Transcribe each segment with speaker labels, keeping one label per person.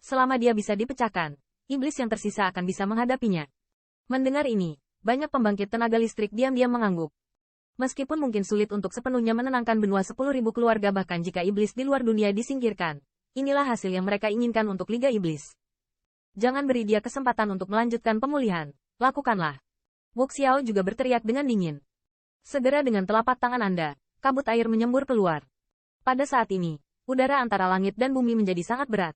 Speaker 1: Selama dia bisa dipecahkan, iblis yang tersisa akan bisa menghadapinya. Mendengar ini, banyak pembangkit tenaga listrik diam-diam mengangguk. Meskipun mungkin sulit untuk sepenuhnya menenangkan benua 10.000 keluarga bahkan jika iblis di luar dunia disingkirkan, inilah hasil yang mereka inginkan untuk Liga Iblis. Jangan beri dia kesempatan untuk melanjutkan pemulihan. Lakukanlah. Wuxiao juga berteriak dengan dingin. Segera dengan telapak tangan Anda, kabut air menyembur keluar. Pada saat ini, udara antara langit dan bumi menjadi sangat berat.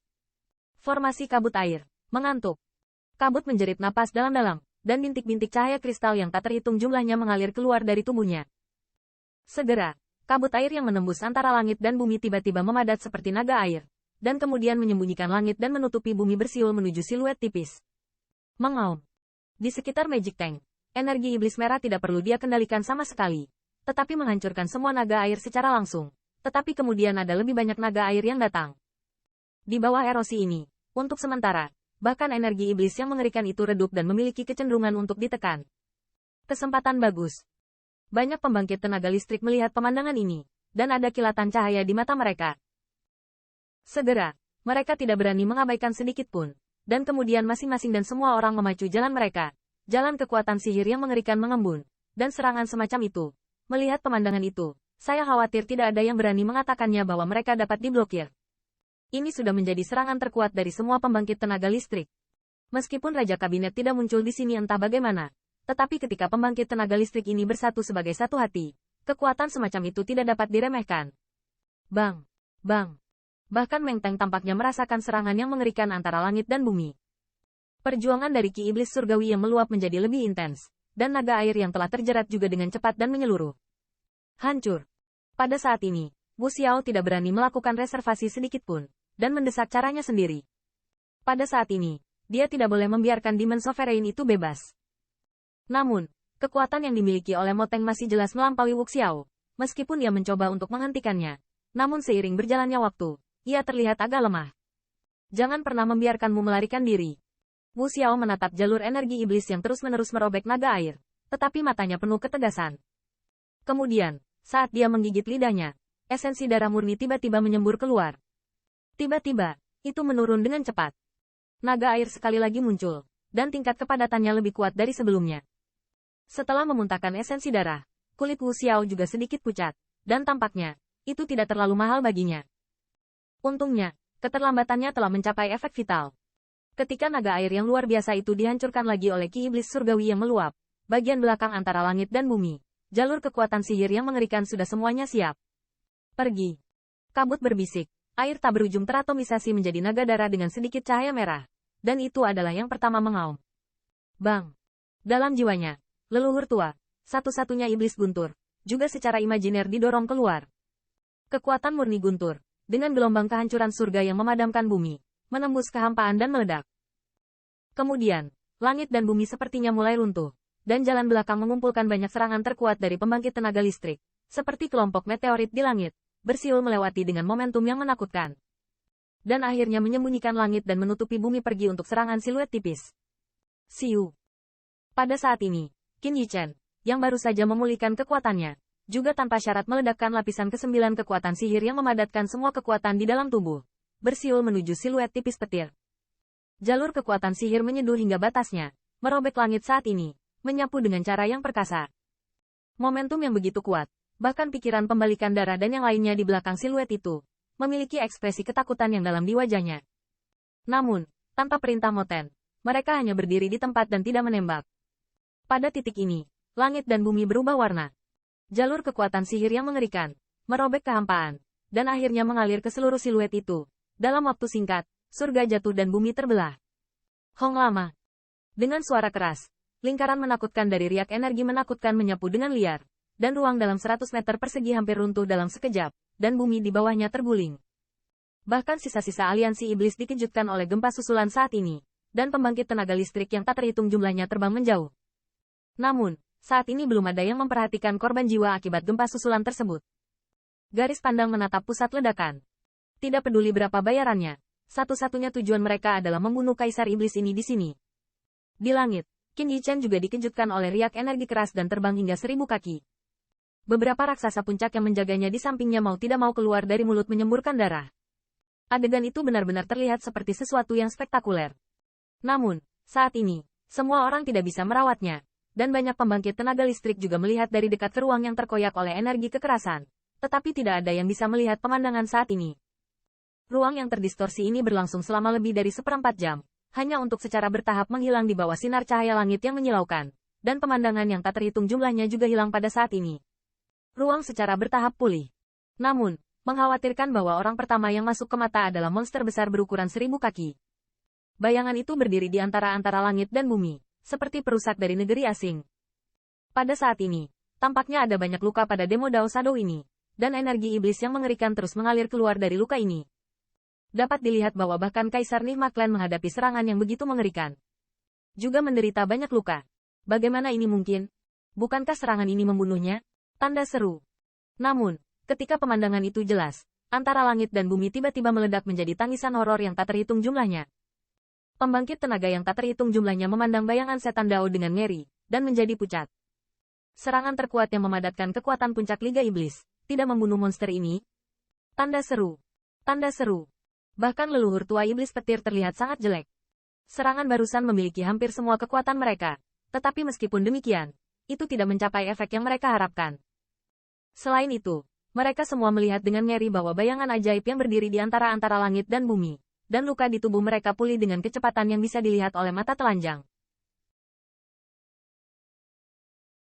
Speaker 1: Formasi kabut air, mengantuk. Kabut menjerit napas dalam-dalam, dan bintik-bintik cahaya kristal yang tak terhitung jumlahnya mengalir keluar dari tubuhnya. Segera, kabut air yang menembus antara langit dan bumi tiba-tiba memadat seperti naga air, dan kemudian menyembunyikan langit dan menutupi bumi bersiul menuju siluet tipis. Mengaum. Di sekitar Magic Tank, energi iblis merah tidak perlu dia kendalikan sama sekali, tetapi menghancurkan semua naga air secara langsung. Tetapi kemudian ada lebih banyak naga air yang datang. Di bawah erosi ini, untuk sementara, bahkan energi iblis yang mengerikan itu redup dan memiliki kecenderungan untuk ditekan. Kesempatan bagus. Banyak pembangkit tenaga listrik melihat pemandangan ini, dan ada kilatan cahaya di mata mereka. Segera, mereka tidak berani mengabaikan sedikit pun, dan kemudian masing-masing dan semua orang memacu jalan mereka. Jalan kekuatan sihir yang mengerikan mengembun, dan serangan semacam itu. Melihat pemandangan itu, saya khawatir tidak ada yang berani mengatakannya bahwa mereka dapat diblokir. Ini sudah menjadi serangan terkuat dari semua pembangkit tenaga listrik. Meskipun Raja Kabinet tidak muncul di sini entah bagaimana, tetapi ketika pembangkit tenaga listrik ini bersatu sebagai satu hati, kekuatan semacam itu tidak dapat diremehkan. Bang! Bang! Bahkan Meng Teng tampaknya merasakan serangan yang mengerikan antara langit dan bumi. Perjuangan dari Ki Iblis Surgawi yang meluap menjadi lebih intens, dan naga air yang telah terjerat juga dengan cepat dan menyeluruh. Hancur. Pada saat ini, Wu Xiao tidak berani melakukan reservasi sedikit pun, dan mendesak caranya sendiri. Pada saat ini, dia tidak boleh membiarkan Demon Sovereign itu bebas. Namun, kekuatan yang dimiliki oleh Mo Teng masih jelas melampaui Wu Xiao, meskipun ia mencoba untuk menghentikannya. Namun seiring berjalannya waktu, ia terlihat agak lemah. Jangan pernah membiarkanmu melarikan diri. Wu Xiao menatap jalur energi iblis yang terus-menerus merobek naga air, tetapi matanya penuh ketegasan. Kemudian, saat dia menggigit lidahnya, esensi darah murni tiba-tiba menyembur keluar. Tiba-tiba, itu menurun dengan cepat. Naga air sekali lagi muncul, dan tingkat kepadatannya lebih kuat dari sebelumnya. Setelah memuntahkan esensi darah, kulit Wu Xiao juga sedikit pucat, dan tampaknya, itu tidak terlalu mahal baginya. Untungnya, keterlambatannya telah mencapai efek vital. Ketika naga air yang luar biasa itu dihancurkan lagi oleh Ki Iblis Surgawi yang meluap, bagian belakang antara langit dan bumi, jalur kekuatan sihir yang mengerikan sudah semuanya siap. Pergi. Kabut berbisik. Air tak berujung teratomisasi menjadi naga darah dengan sedikit cahaya merah. Dan itu adalah yang pertama mengaum. Bang! Dalam jiwanya, leluhur tua, satu-satunya iblis guntur, juga secara imajiner didorong keluar. Kekuatan murni guntur, dengan gelombang kehancuran surga yang memadamkan bumi, menembus kehampaan dan meledak. Kemudian, langit dan bumi sepertinya mulai runtuh, dan jalan belakang mengumpulkan banyak serangan terkuat dari pembangkit tenaga listrik, seperti kelompok meteorit di langit, bersiul melewati dengan momentum yang menakutkan. Dan akhirnya menyembunyikan langit dan menutupi bumi pergi untuk serangan siluet tipis. Siu. Pada saat ini, Qin Yichen, yang baru saja memulihkan kekuatannya, juga tanpa syarat meledakkan lapisan ke-9 kekuatan sihir yang memadatkan semua kekuatan di dalam tubuh, bersiul menuju siluet tipis petir. Jalur kekuatan sihir menyeduh hingga batasnya, merobek langit saat ini, menyapu dengan cara yang perkasa. Momentum yang begitu kuat, bahkan pikiran pembalikan darah dan yang lainnya di belakang siluet itu, memiliki ekspresi ketakutan yang dalam di wajahnya. Namun, tanpa perintah Mo Ten, mereka hanya berdiri di tempat dan tidak menembak. Pada titik ini, langit dan bumi berubah warna. Jalur kekuatan sihir yang mengerikan, merobek kehampaan, dan akhirnya mengalir ke seluruh siluet itu. Dalam waktu singkat, surga jatuh dan bumi terbelah. Hong Lama. Dengan suara keras, lingkaran menakutkan dari riak energi menakutkan menyapu dengan liar. Dan ruang dalam 100 meter persegi hampir runtuh dalam sekejap, dan bumi di bawahnya terguling. Bahkan sisa-sisa aliansi iblis dikejutkan oleh gempa susulan saat ini, dan pembangkit tenaga listrik yang tak terhitung jumlahnya terbang menjauh. Namun, saat ini belum ada yang memperhatikan korban jiwa akibat gempa susulan tersebut. Garis pandang menatap pusat ledakan. Tidak peduli berapa bayarannya, satu-satunya tujuan mereka adalah membunuh kaisar iblis ini di sini. Di langit, Qin Yichen juga dikejutkan oleh riak energi keras dan terbang hingga 1000 kaki. Beberapa raksasa puncak yang menjaganya di sampingnya mau tidak mau keluar dari mulut menyemburkan darah. Adegan itu benar-benar terlihat seperti sesuatu yang spektakuler. Namun, saat ini, semua orang tidak bisa merawatnya, dan banyak pembangkit tenaga listrik juga melihat dari dekat ke ruang yang terkoyak oleh energi kekerasan. Tetapi tidak ada yang bisa melihat pemandangan saat ini. Ruang yang terdistorsi ini berlangsung selama lebih dari 1/4 jam, hanya untuk secara bertahap menghilang di bawah sinar cahaya langit yang menyilaukan, dan pemandangan yang tak terhitung jumlahnya juga hilang pada saat ini. Ruang secara bertahap pulih. Namun, mengkhawatirkan bahwa orang pertama yang masuk ke mata adalah monster besar berukuran 1000 kaki. Bayangan itu berdiri di antara langit dan bumi, seperti perusak dari negeri asing. Pada saat ini, tampaknya ada banyak luka pada demo Dao Shadow ini, dan energi iblis yang mengerikan terus mengalir keluar dari luka ini. Dapat dilihat bahwa bahkan Kaisar Nigma Clan menghadapi serangan yang begitu mengerikan. Juga menderita banyak luka. Bagaimana ini mungkin? Bukankah serangan ini membunuhnya? Tanda seru. Namun, ketika pemandangan itu jelas, antara langit dan bumi tiba-tiba meledak menjadi tangisan horor yang tak terhitung jumlahnya. Pembangkit tenaga yang tak terhitung jumlahnya memandang bayangan setan Dao dengan ngeri, dan menjadi pucat. Serangan terkuat yang memadatkan kekuatan puncak Liga Iblis, tidak membunuh monster ini? Tanda seru. Tanda seru. Bahkan leluhur tua iblis petir terlihat sangat jelek. Serangan barusan memiliki hampir semua kekuatan mereka, tetapi meskipun demikian, itu tidak mencapai efek yang mereka harapkan. Selain itu, mereka semua melihat dengan ngeri bahwa bayangan ajaib yang berdiri di antara langit dan bumi, dan luka di tubuh mereka pulih dengan kecepatan yang bisa dilihat oleh mata telanjang.